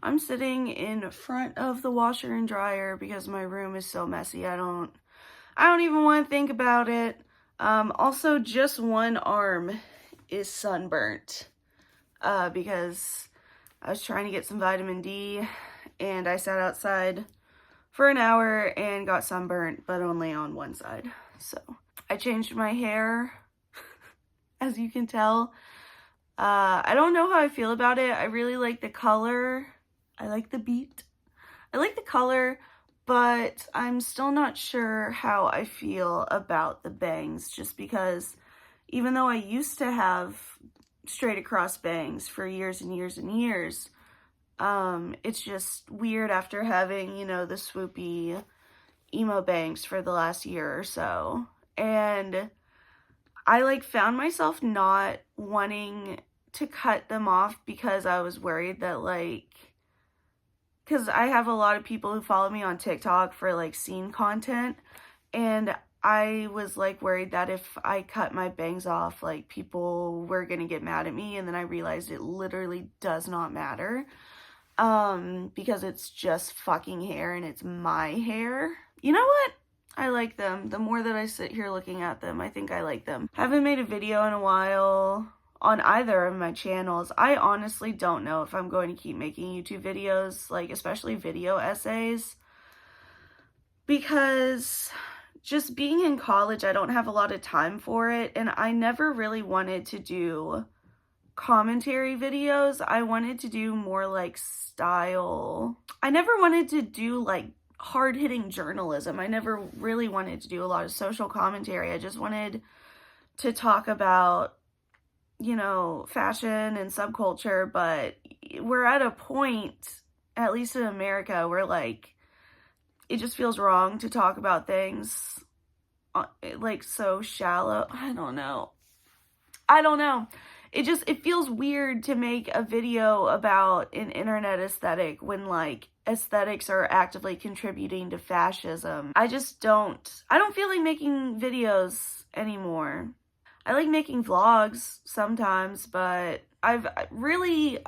I'm sitting in front of the washer and dryer because my room is so messy. I don't even want to think about it. Also, just one arm is sunburnt because I was trying to get some vitamin D and I sat outside for an hour and got sunburnt, but only on one side. So I changed my hair, as you can tell. I don't know how I feel about it. I really like the color. I like the beat. I like the color, but I'm still not sure how I feel about the bangs, just because even though I used to have straight across bangs for years and years and years, it's just weird after having, the swoopy emo bangs for the last year or so. And I found myself not wanting to cut them off because I was worried that because I have a lot of people who follow me on TikTok for scene content, and I was worried that if I cut my bangs off, people were gonna get mad at me, and then I realized it literally does not matter, because it's just fucking hair and it's my hair. You know what? I like them. The more that I sit here looking at them, I think I like them. Haven't made a video in a while on either of my channels. I honestly don't know if I'm going to keep making YouTube videos, especially video essays, because just being in college, I don't have a lot of time for it, and I never really wanted to do commentary videos. I wanted to do more style. I never wanted to do hard-hitting journalism. I never really wanted to do a lot of social commentary. I just wanted to talk about fashion and subculture, but we're at a point, at least in America, where it just feels wrong to talk about things so shallow. I don't know. It feels weird to make a video about an internet aesthetic when aesthetics are actively contributing to fascism. I don't feel like making videos anymore. I like making vlogs sometimes, but I've really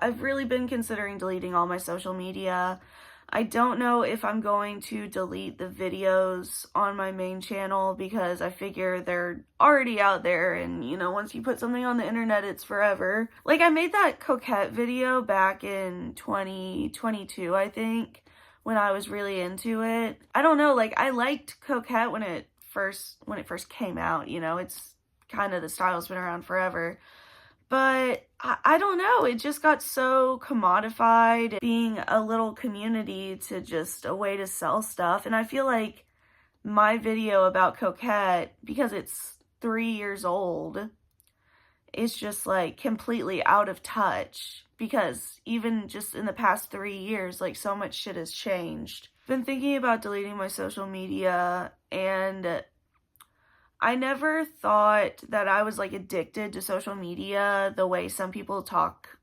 been considering deleting all my social media. I don't know if I'm going to delete the videos on my main channel because I figure they're already out there, and once you put something on the internet, it's forever. I made that Coquette video back in 2022, I think, when I was really into it. I don't know, I liked Coquette when it first came out, it's kind of the style's been around forever, but I don't know, it just got so commodified, being a little community to just a way to sell stuff. And I feel like my video about Coquette, because it's 3 years old, is just completely out of touch, because even just in the past 3 years, so much shit has changed. I've been thinking about deleting my social media, and I never thought that I was addicted to social media the way some people talk,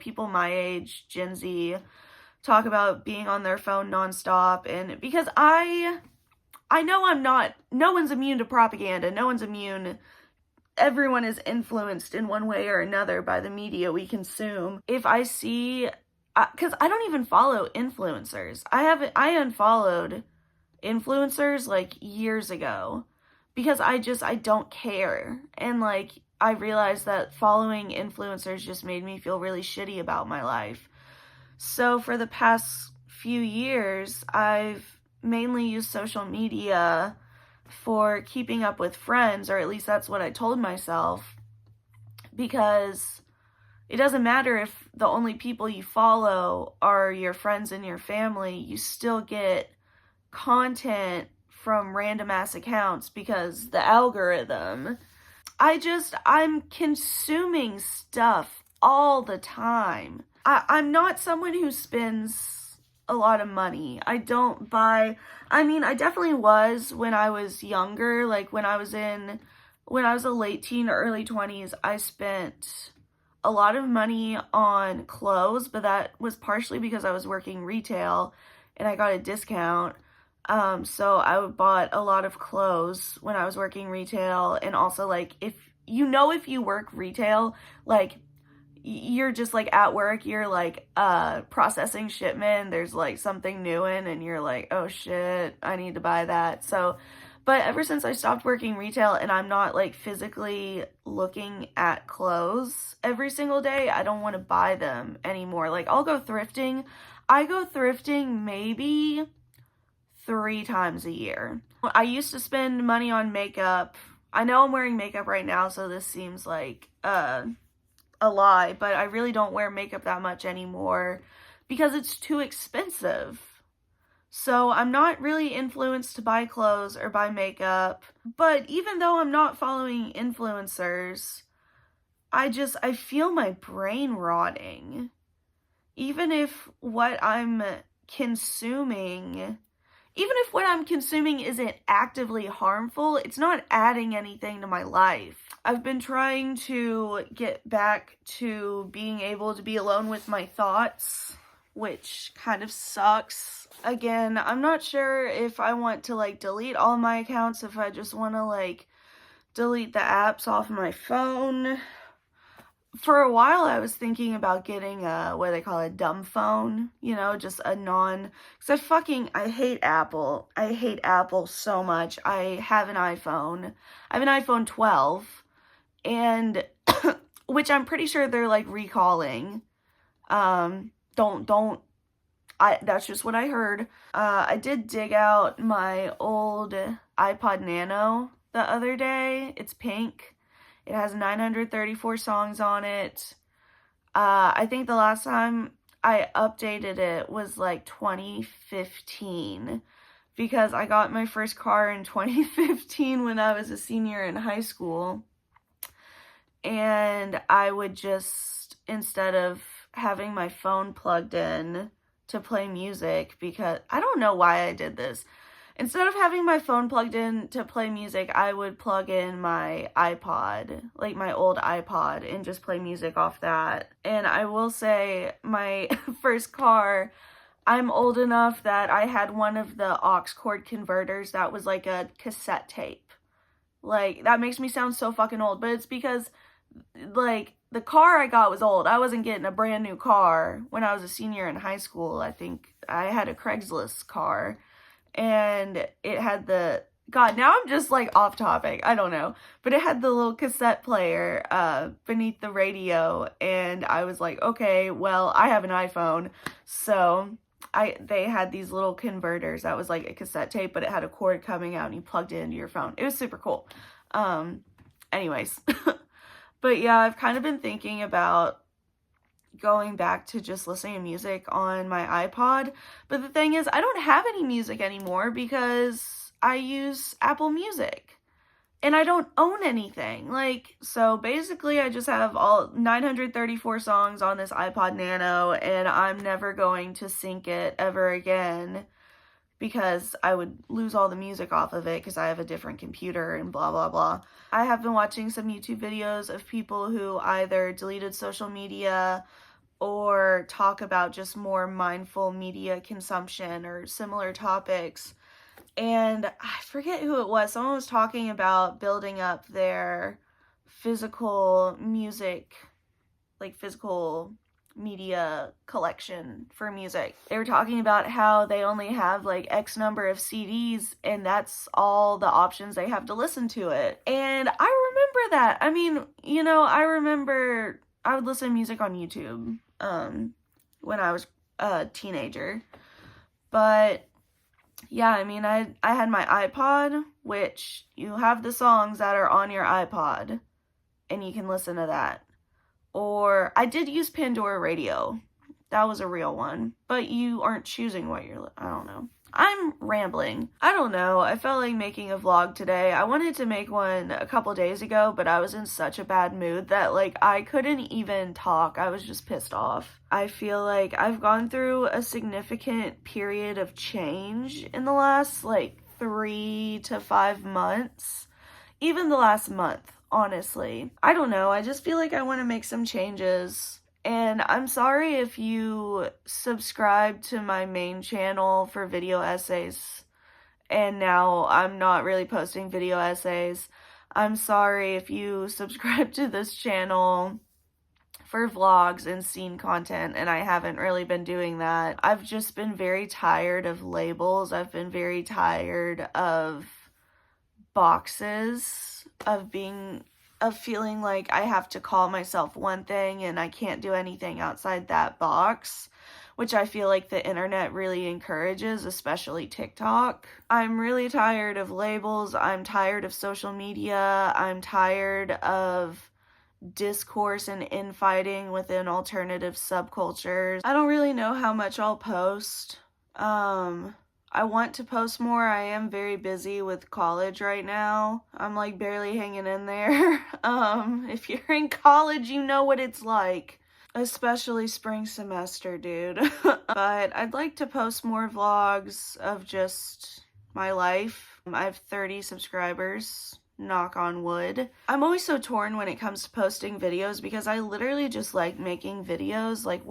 people my age, Gen Z, talk about being on their phone nonstop. And because I know no one's immune to propaganda, no one's immune. Everyone is influenced in one way or another by the media we consume. If I see, because I don't even follow influencers. I unfollowed influencers years ago, because I don't care. And I realized that following influencers just made me feel really shitty about my life. So for the past few years, I've mainly used social media for keeping up with friends, or at least that's what I told myself, because it doesn't matter if the only people you follow are your friends and your family, you still get content from random ass accounts because the algorithm. I'm consuming stuff all the time. I'm not someone who spends a lot of money. I don't buy, I definitely was when I was younger, when I was a late teen or early 20s, I spent a lot of money on clothes, but that was partially because I was working retail and I got a discount. So I bought a lot of clothes when I was working retail, and also if you work retail, you're just like at work, you're like processing shipment, there's like something new in, and you're like, oh shit, I need to buy that. So, but ever since I stopped working retail and I'm not like physically looking at clothes every single day, I don't want to buy them anymore. Like, I'll go thrifting. I go thrifting maybe 3 times a year. I used to spend money on makeup. I know I'm wearing makeup right now, so this seems like a lie, but I really don't wear makeup that much anymore because it's too expensive. So I'm not really influenced to buy clothes or buy makeup. But even though I'm not following influencers, I feel my brain rotting. Even if what I'm consuming isn't actively harmful, it's not adding anything to my life. I've been trying to get back to being able to be alone with my thoughts, which kind of sucks. Again, I'm not sure if I want to like delete all my accounts, if I just want to like delete the apps off my phone. For a while, I was thinking about getting what they call a dumb phone, you know, just a because I hate Apple. I hate Apple so much. I have an iPhone. I have an iPhone 12, and which I'm pretty sure they're like recalling. That's just what I heard. I did dig out my old iPod Nano the other day. It's pink. It has 934 songs on it. I think the last time I updated it was like 2015, because I got my first car in 2015 when I was a senior in high school. And I would just, instead of having my phone plugged in to play music, because I don't know why I did this. Instead of having my phone plugged in to play music, I would plug in my iPod, like my old iPod, and just play music off that. And I will say, my first car, I'm old enough that I had one of the aux cord converters that was like a cassette tape. Like, that makes me sound so fucking old, but it's because, like, the car I got was old. I wasn't getting a brand new car when I was a senior in high school. I think I had a Craigslist car. And it had God, now I'm just like off topic, I don't know, but it had the little cassette player beneath the radio, and I was like, okay, well, I have an iPhone, so they had these little converters that was like a cassette tape, but it had a cord coming out and you plugged it into your phone. It was super cool. Anyways, but yeah, I've kind of been thinking about going back to just listening to music on my iPod. But the thing is, I don't have any music anymore because I use Apple Music. And I don't own anything. Like, so basically I just have all 934 songs on this iPod Nano, and I'm never going to sync it ever again because I would lose all the music off of it because I have a different computer and blah, blah, blah. I have been watching some YouTube videos of people who either deleted social media or talk about just more mindful media consumption or similar topics. And I forget who it was. Someone was talking about building up their physical music, like physical media collection for music. They were talking about how they only have like X number of CDs and that's all the options they have to listen to it. And I remember that. I mean, you know, I remember I would listen to music on YouTube when I was a teenager. But yeah, I mean, I had my iPod, which you have the songs that are on your iPod and you can listen to that. Or I did use Pandora Radio. That was a real one. But you aren't choosing what I don't know. I'm rambling. I don't know. I felt like making a vlog today. I wanted to make one a couple days ago, but I was in such a bad mood that like I couldn't even talk. I was just pissed off. I feel like I've gone through a significant period of change in the last like 3 to 5 months. Even the last month. Honestly, I don't know. I just feel like I want to make some changes. And I'm sorry if you subscribe to my main channel for video essays and now I'm not really posting video essays. I'm sorry if you subscribe to this channel for vlogs and scene content, and I haven't really been doing that. I've just been very tired of labels. I've been very tired of boxes, of feeling like I have to call myself one thing and I can't do anything outside that box, which I feel like the internet really encourages, especially TikTok. I'm really tired of labels. I'm tired of social media. I'm tired of discourse and infighting within alternative subcultures. I don't really know how much I'll post. I want to post more. I am very busy with college right now. I'm like barely hanging in there. If you're in college, you know what it's like. Especially spring semester, dude. But I'd like to post more vlogs of just my life. I have 30 subscribers. Knock on wood. I'm always so torn when it comes to posting videos because I literally just like making videos. Like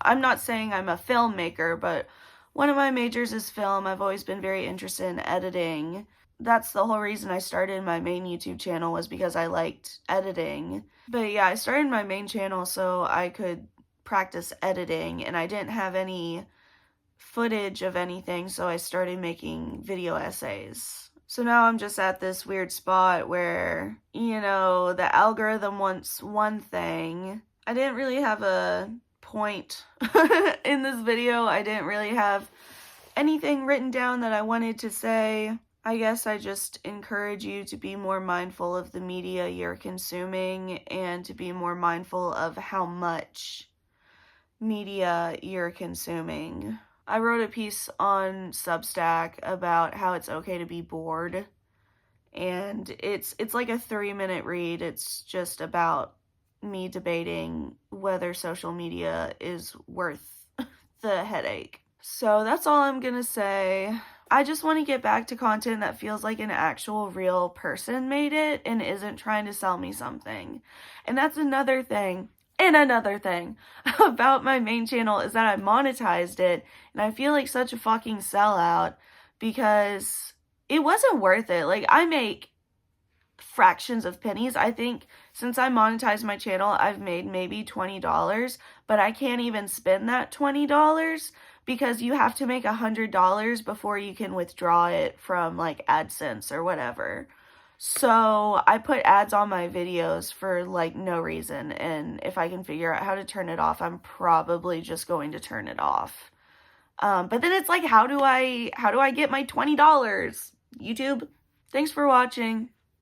I'm not saying I'm a filmmaker, but one of my majors is film. I've always been very interested in editing. That's the whole reason I started my main YouTube channel, was because I liked editing. But yeah, I started my main channel so I could practice editing, and I didn't have any footage of anything, so I started making video essays. So now I'm just at this weird spot where, the algorithm wants one thing. I didn't really have a point in this video. I didn't really have anything written down that I wanted to say. I guess I just encourage you to be more mindful of the media you're consuming and to be more mindful of how much media you're consuming. I wrote a piece on Substack about how it's okay to be bored, and it's like a 3-minute read. It's just about me debating whether social media is worth the headache. So that's all I'm gonna say. I just want to get back to content that feels like an actual real person made it and isn't trying to sell me something. And that's another thing. And another thing about my main channel is that I monetized it, and I feel like such a fucking sellout because it wasn't worth it. Like, I make fractions of pennies. I think since I monetized my channel, I've made maybe $20, but I can't even spend that $20 because you have to make $100 before you can withdraw it from like AdSense or whatever. So I put ads on my videos for like no reason, and if I can figure out how to turn it off, I'm probably just going to turn it off. But then it's like, how do I get my $20? YouTube, thanks for watching.